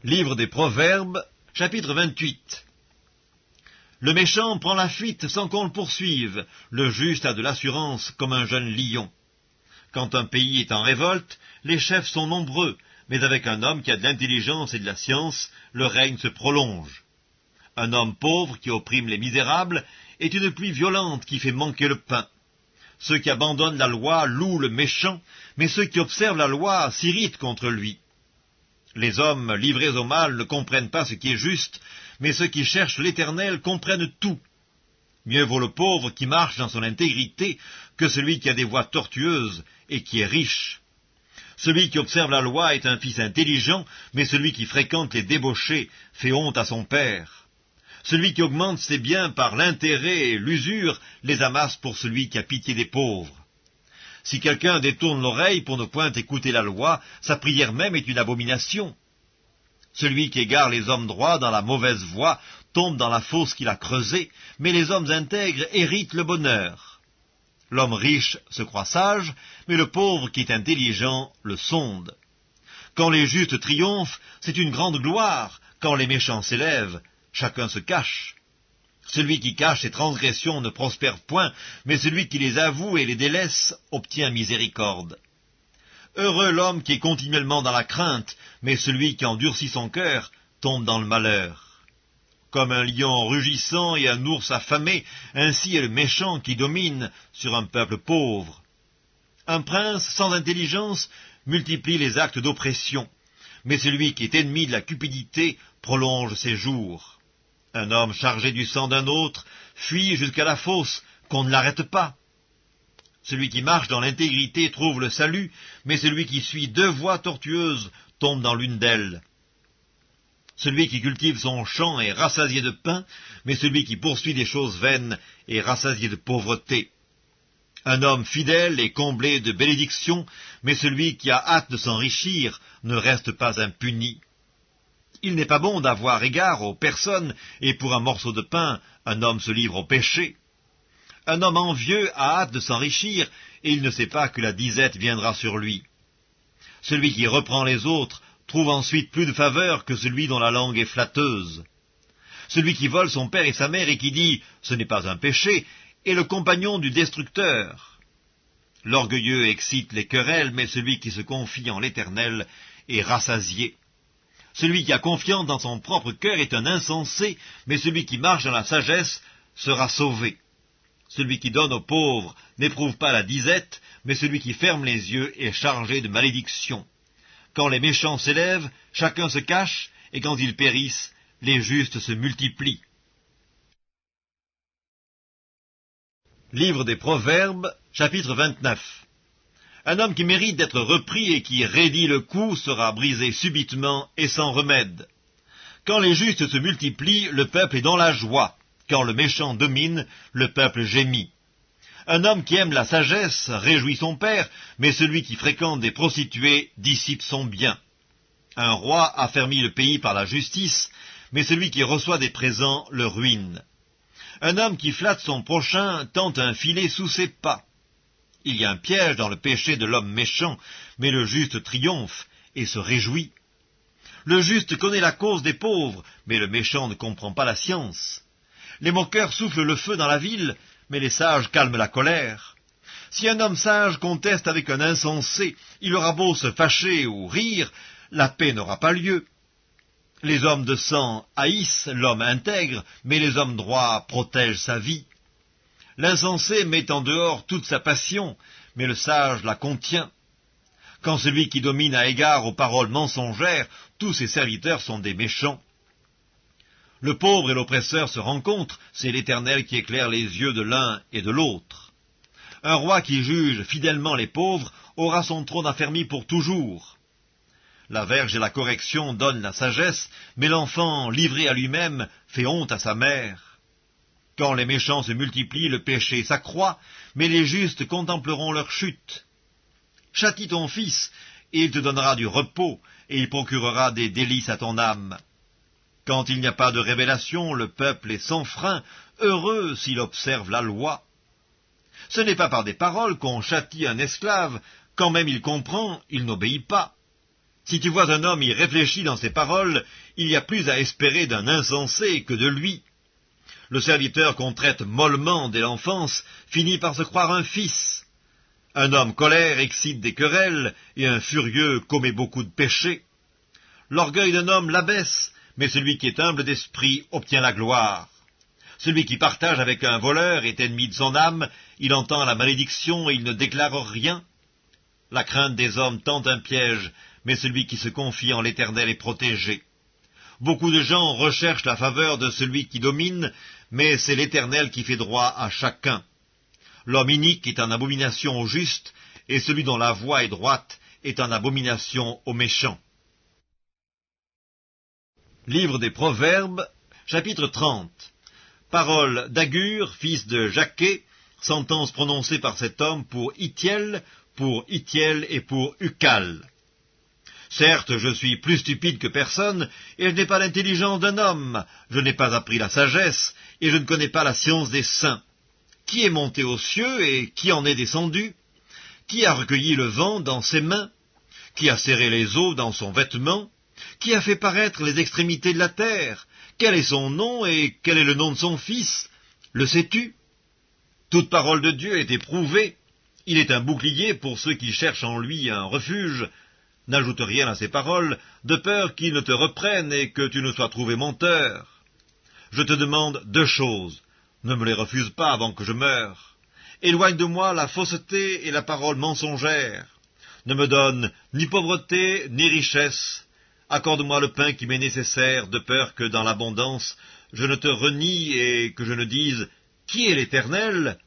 Livre des Proverbes, chapitre 28. Le méchant prend la fuite sans qu'on le poursuive, le juste a de l'assurance comme un jeune lion. Quand un pays est en révolte, les chefs sont nombreux, mais avec un homme qui a de l'intelligence et de la science, le règne se prolonge. Un homme pauvre qui opprime les misérables est une pluie violente qui fait manquer le pain. Ceux qui abandonnent la loi louent le méchant, mais ceux qui observent la loi s'irritent contre lui. Les hommes livrés au mal ne comprennent pas ce qui est juste, mais ceux qui cherchent l'Éternel comprennent tout. Mieux vaut le pauvre qui marche dans son intégrité que celui qui a des voies tortueuses et qui est riche. Celui qui observe la loi est un fils intelligent, mais celui qui fréquente les débauchés fait honte à son père. Celui qui augmente ses biens par l'intérêt et l'usure les amasse pour celui qui a pitié des pauvres. Si quelqu'un détourne l'oreille pour ne point écouter la loi, sa prière même est une abomination. Celui qui égare les hommes droits dans la mauvaise voie tombe dans la fosse qu'il a creusée, mais les hommes intègres héritent le bonheur. L'homme riche se croit sage, mais le pauvre qui est intelligent le sonde. Quand les justes triomphent, c'est une grande gloire. Quand les méchants s'élèvent, chacun se cache. Celui qui cache ses transgressions ne prospère point, mais celui qui les avoue et les délaisse obtient miséricorde. Heureux l'homme qui est continuellement dans la crainte, mais celui qui endurcit son cœur tombe dans le malheur. Comme un lion rugissant et un ours affamé, ainsi est le méchant qui domine sur un peuple pauvre. Un prince sans intelligence multiplie les actes d'oppression, mais celui qui est ennemi de la cupidité prolonge ses jours. Un homme chargé du sang d'un autre fuit jusqu'à la fosse, qu'on ne l'arrête pas. Celui qui marche dans l'intégrité trouve le salut, mais celui qui suit deux voies tortueuses tombe dans l'une d'elles. Celui qui cultive son champ est rassasié de pain, mais celui qui poursuit des choses vaines est rassasié de pauvreté. Un homme fidèle est comblé de bénédictions, mais celui qui a hâte de s'enrichir ne reste pas impuni. Il n'est pas bon d'avoir égard aux personnes, et pour un morceau de pain, un homme se livre au péché. Un homme envieux a hâte de s'enrichir, et il ne sait pas que la disette viendra sur lui. Celui qui reprend les autres trouve ensuite plus de faveur que celui dont la langue est flatteuse. Celui qui vole son père et sa mère et qui dit « ce n'est pas un péché » est le compagnon du destructeur. L'orgueilleux excite les querelles, mais celui qui se confie en l'Éternel est rassasié. Celui qui a confiance dans son propre cœur est un insensé, mais celui qui marche dans la sagesse sera sauvé. Celui qui donne aux pauvres n'éprouve pas la disette, mais celui qui ferme les yeux est chargé de malédiction. Quand les méchants s'élèvent, chacun se cache, et quand ils périssent, les justes se multiplient. Livre des Proverbes, chapitre 29. Un homme qui mérite d'être repris et qui raidit le cou sera brisé subitement et sans remède. Quand les justes se multiplient, le peuple est dans la joie. Quand le méchant domine, le peuple gémit. Un homme qui aime la sagesse réjouit son père, mais celui qui fréquente des prostituées dissipe son bien. Un roi affermit le pays par la justice, mais celui qui reçoit des présents le ruine. Un homme qui flatte son prochain tente un filet sous ses pas. Il y a un piège dans le péché de l'homme méchant, mais le juste triomphe et se réjouit. Le juste connaît la cause des pauvres, mais le méchant ne comprend pas la science. Les moqueurs soufflent le feu dans la ville, mais les sages calment la colère. Si un homme sage conteste avec un insensé, il aura beau se fâcher ou rire, la paix n'aura pas lieu. Les hommes de sang haïssent l'homme intègre, mais les hommes droits protègent sa vie. L'insensé met en dehors toute sa passion, mais le sage la contient. Quand celui qui domine a égard aux paroles mensongères, tous ses serviteurs sont des méchants. Le pauvre et l'oppresseur se rencontrent, c'est l'Éternel qui éclaire les yeux de l'un et de l'autre. Un roi qui juge fidèlement les pauvres aura son trône affermi pour toujours. La verge et la correction donnent la sagesse, mais l'enfant livré à lui-même fait honte à sa mère. Quand les méchants se multiplient, le péché s'accroît, mais les justes contempleront leur chute. Châtie ton fils, et il te donnera du repos, et il procurera des délices à ton âme. Quand il n'y a pas de révélation, le peuple est sans frein, heureux s'il observe la loi. Ce n'est pas par des paroles qu'on châtie un esclave, quand même il comprend, il n'obéit pas. Si tu vois un homme irréfléchi dans ses paroles, il y a plus à espérer d'un insensé que de lui. Le serviteur qu'on traite mollement dès l'enfance finit par se croire un fils. Un homme colère excite des querelles, et un furieux commet beaucoup de péchés. L'orgueil d'un homme l'abaisse, mais celui qui est humble d'esprit obtient la gloire. Celui qui partage avec un voleur est ennemi de son âme, il entend la malédiction et il ne déclare rien. La crainte des hommes tend un piège, mais celui qui se confie en l'Éternel est protégé. Beaucoup de gens recherchent la faveur de celui qui domine, mais c'est l'Éternel qui fait droit à chacun. L'homme inique est en abomination au juste, et celui dont la voie est droite est en abomination aux méchants. Livre des Proverbes, chapitre 30. Parole d'Agur, fils de Jaquet, sentence prononcée par cet homme pour Itiel et pour Ucal. Certes, je suis plus stupide que personne, et je n'ai pas l'intelligence d'un homme, je n'ai pas appris la sagesse, et je ne connais pas la science des saints. Qui est monté aux cieux, et qui en est descendu? Qui a recueilli le vent dans ses mains? Qui a serré les eaux dans son vêtement? Qui a fait paraître les extrémités de la terre? Quel est son nom, et quel est le nom de son fils? Le sais-tu? Toute parole de Dieu est éprouvée. Il est un bouclier pour ceux qui cherchent en lui un refuge. N'ajoute rien à ces paroles, de peur qu'ils ne te reprennent et que tu ne sois trouvé menteur. Je te demande 2 choses. Ne me les refuse pas avant que je meure. Éloigne de moi la fausseté et la parole mensongère. Ne me donne ni pauvreté ni richesse. Accorde-moi le pain qui m'est nécessaire, de peur que dans l'abondance je ne te renie et que je ne dise « Qui est l'Éternel ?»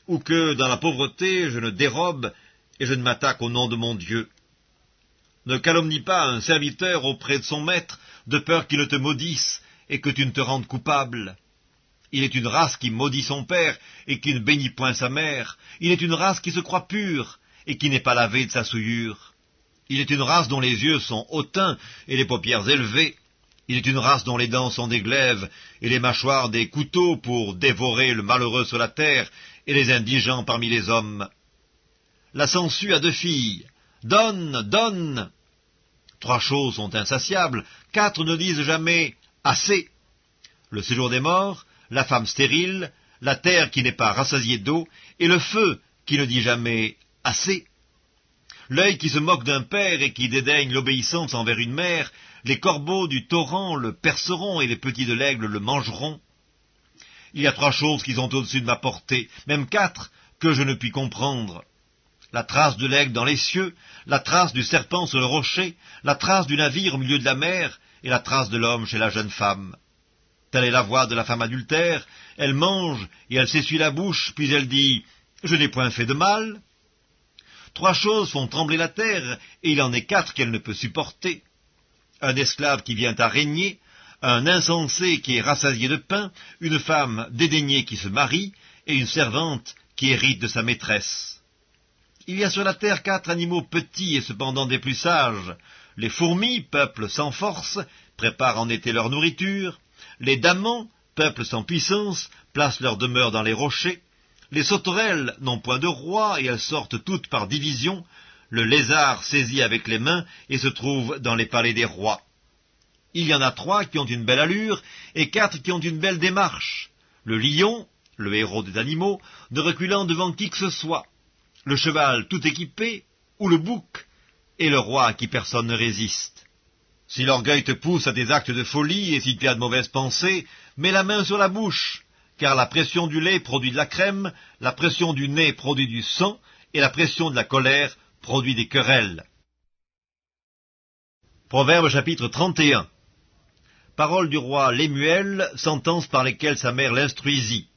ou que dans la pauvreté je ne dérobe et je ne m'attaque au nom de mon Dieu. Ne calomnie pas un serviteur auprès de son maître, de peur qu'il ne te maudisse et que tu ne te rendes coupable. Il est une race qui maudit son père et qui ne bénit point sa mère. Il est une race qui se croit pure et qui n'est pas lavée de sa souillure. Il est une race dont les yeux sont hautains et les paupières élevées. Il est une race dont les dents sont des glaives et les mâchoires des couteaux pour dévorer le malheureux sur la terre et les indigents parmi les hommes. La sangsue a 2 filles. Donne, donne. 3 choses sont insatiables, 4 ne disent jamais assez. Le séjour des morts, la femme stérile, la terre qui n'est pas rassasiée d'eau, et le feu qui ne dit jamais assez. L'œil qui se moque d'un père et qui dédaigne l'obéissance envers une mère, les corbeaux du torrent le perceront et les petits de l'aigle le mangeront. Il y a 3 choses qui sont au-dessus de ma portée, même 4, que je ne puis comprendre. La trace de l'aigle dans les cieux, la trace du serpent sur le rocher, la trace du navire au milieu de la mer, et la trace de l'homme chez la jeune femme. Telle est la voix de la femme adultère, elle mange et elle s'essuie la bouche, puis elle dit « Je n'ai point fait de mal ». 3 choses font trembler la terre, et il en est 4 qu'elle ne peut supporter. Un esclave qui vient à régner, un insensé qui est rassasié de pain, une femme dédaignée qui se marie, et une servante qui hérite de sa maîtresse. Il y a sur la terre 4 animaux petits et cependant des plus sages. Les fourmis, peuple sans force, préparent en été leur nourriture. Les damans, peuple sans puissance, placent leur demeure dans les rochers. Les sauterelles n'ont point de roi et elles sortent toutes par division. Le lézard saisit avec les mains et se trouve dans les palais des rois. Il y en a 3 qui ont une belle allure et 4 qui ont une belle démarche. Le lion, le héros des animaux, ne reculant devant qui que ce soit. Le cheval tout équipé, ou le bouc, et le roi à qui personne ne résiste. Si l'orgueil te pousse à des actes de folie, et si tu as de mauvaises pensées, mets la main sur la bouche, car la pression du lait produit de la crème, la pression du nez produit du sang, et la pression de la colère produit des querelles. Proverbe chapitre 31. Parole du roi Lémuel, sentence par lesquelles sa mère l'instruisit.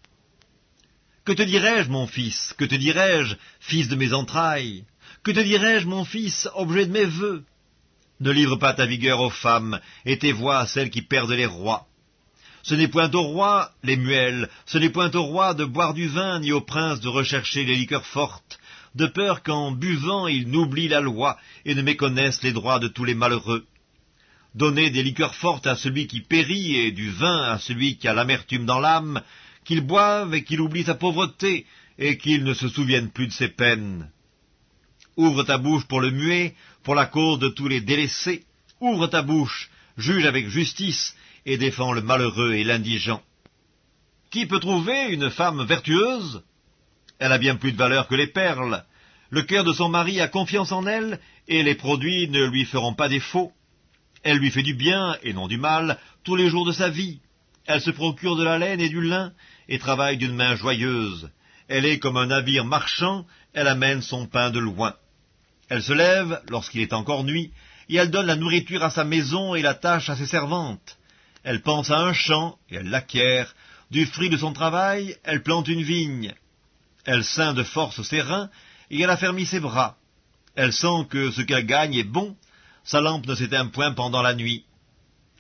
Que te dirai-je, mon fils? Que te dirai-je, fils de mes entrailles? Que te dirai-je, mon fils, objet de mes vœux? Ne livre pas ta vigueur aux femmes, et tes voix à celles qui perdent les rois. Ce n'est point au roi, Lémuel, ce n'est point au roi de boire du vin, ni au prince de rechercher les liqueurs fortes, de peur qu'en buvant ils n'oublient la loi, et ne méconnaissent les droits de tous les malheureux. Donnez des liqueurs fortes à celui qui périt, et du vin à celui qui a l'amertume dans l'âme, qu'il boive et qu'il oublie sa pauvreté, et qu'il ne se souvienne plus de ses peines. Ouvre ta bouche pour le muet, pour la cause de tous les délaissés, ouvre ta bouche, juge avec justice, et défends le malheureux et l'indigent. Qui peut trouver une femme vertueuse? Elle a bien plus de valeur que les perles. Le cœur de son mari a confiance en elle, et les produits ne lui feront pas défaut. Elle lui fait du bien, et non du mal, tous les jours de sa vie. Elle se procure de la laine et du lin, et travaille d'une main joyeuse. Elle est comme un navire marchand, elle amène son pain de loin. Elle se lève, lorsqu'il est encore nuit, et elle donne la nourriture à sa maison et la tâche à ses servantes. Elle pense à un champ, et elle l'acquiert. Du fruit de son travail, elle plante une vigne. Elle ceint de force ses reins, et elle affermit ses bras. Elle sent que ce qu'elle gagne est bon, sa lampe ne s'éteint point pendant la nuit.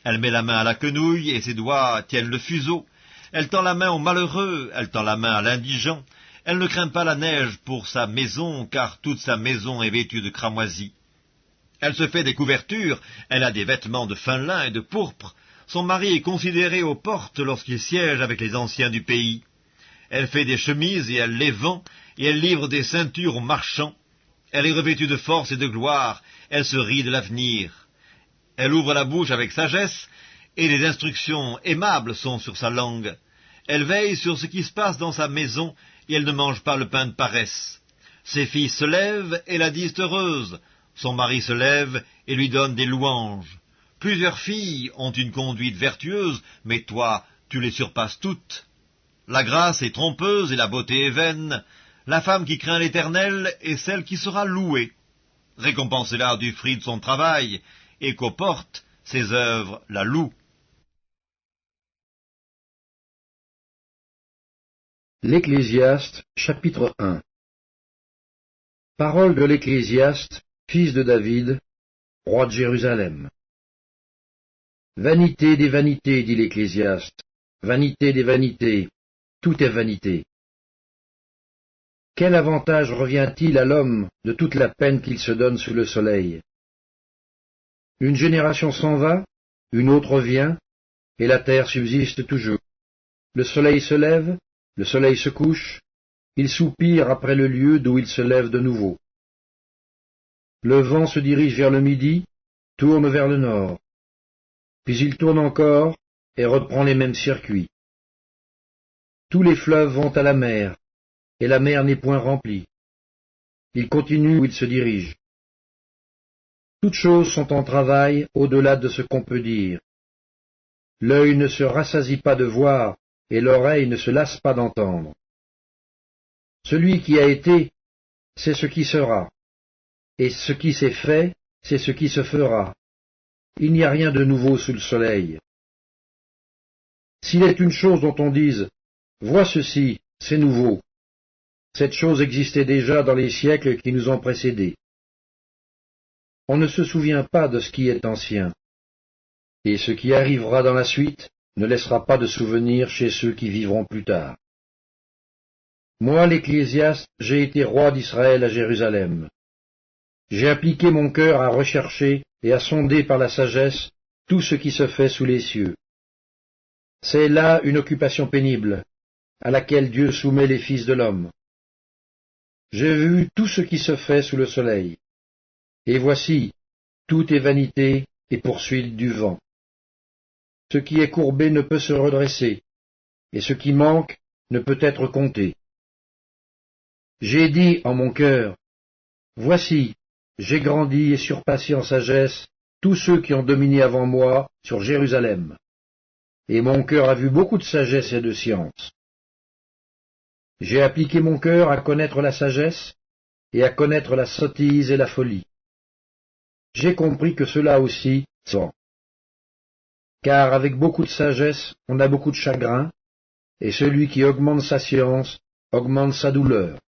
Elle met la main à la quenouille, et ses doigts tiennent le fuseau. Elle tend la main au malheureux, elle tend la main à l'indigent. Elle ne craint pas la neige pour sa maison, car toute sa maison est vêtue de cramoisis. Elle se fait des couvertures, elle a des vêtements de fin lin et de pourpre. Son mari est considéré aux portes lorsqu'il siège avec les anciens du pays. Elle fait des chemises et elle les vend, et elle livre des ceintures aux marchands. Elle est revêtue de force et de gloire, elle se rit de l'avenir. Elle ouvre la bouche avec sagesse, et les instructions aimables sont sur sa langue. Elle veille sur ce qui se passe dans sa maison, et elle ne mange pas le pain de paresse. Ses filles se lèvent et la disent heureuse. Son mari se lève et lui donne des louanges. Plusieurs filles ont une conduite vertueuse, mais toi, tu les surpasses toutes. La grâce est trompeuse et la beauté est vaine. La femme qui craint l'Éternel est celle qui sera louée. Récompensez-la du fruit de son travail, et qu'aux portes, ses œuvres la louent. L'Ecclésiaste, chapitre 1. Parole de l'Ecclésiaste, fils de David, roi de Jérusalem. Vanité des vanités, dit l'Ecclésiaste, vanité des vanités, tout est vanité. Quel avantage revient-il à l'homme de toute la peine qu'il se donne sous le soleil? Une génération s'en va, une autre vient, et la terre subsiste toujours. Le soleil se lève, le soleil se couche, il soupire après le lieu d'où il se lève de nouveau. Le vent se dirige vers le midi, tourne vers le nord. Puis il tourne encore et reprend les mêmes circuits. Tous les fleuves vont à la mer, et la mer n'est point remplie. Il continue où il se dirige. Toutes choses sont en travail au-delà de ce qu'on peut dire. L'œil ne se rassasie pas de voir, et l'oreille ne se lasse pas d'entendre. Celui qui a été, c'est ce qui sera, et ce qui s'est fait, c'est ce qui se fera. Il n'y a rien de nouveau sous le soleil. S'il est une chose dont on dise « Vois ceci, c'est nouveau », cette chose existait déjà dans les siècles qui nous ont précédés. On ne se souvient pas de ce qui est ancien, et ce qui arrivera dans la suite ne laissera pas de souvenir chez ceux qui vivront plus tard. Moi, l'Ecclésiaste, j'ai été roi d'Israël à Jérusalem. J'ai appliqué mon cœur à rechercher et à sonder par la sagesse tout ce qui se fait sous les cieux. C'est là une occupation pénible, à laquelle Dieu soumet les fils de l'homme. J'ai vu tout ce qui se fait sous le soleil, et voici, tout est vanité et poursuite du vent. Ce qui est courbé ne peut se redresser, et ce qui manque ne peut être compté. J'ai dit en mon cœur, voici, j'ai grandi et surpassé en sagesse tous ceux qui ont dominé avant moi sur Jérusalem. Et mon cœur a vu beaucoup de sagesse et de science. J'ai appliqué mon cœur à connaître la sagesse et à connaître la sottise et la folie. J'ai compris que cela aussi sont. Car avec beaucoup de sagesse, on a beaucoup de chagrin, et celui qui augmente sa science augmente sa douleur.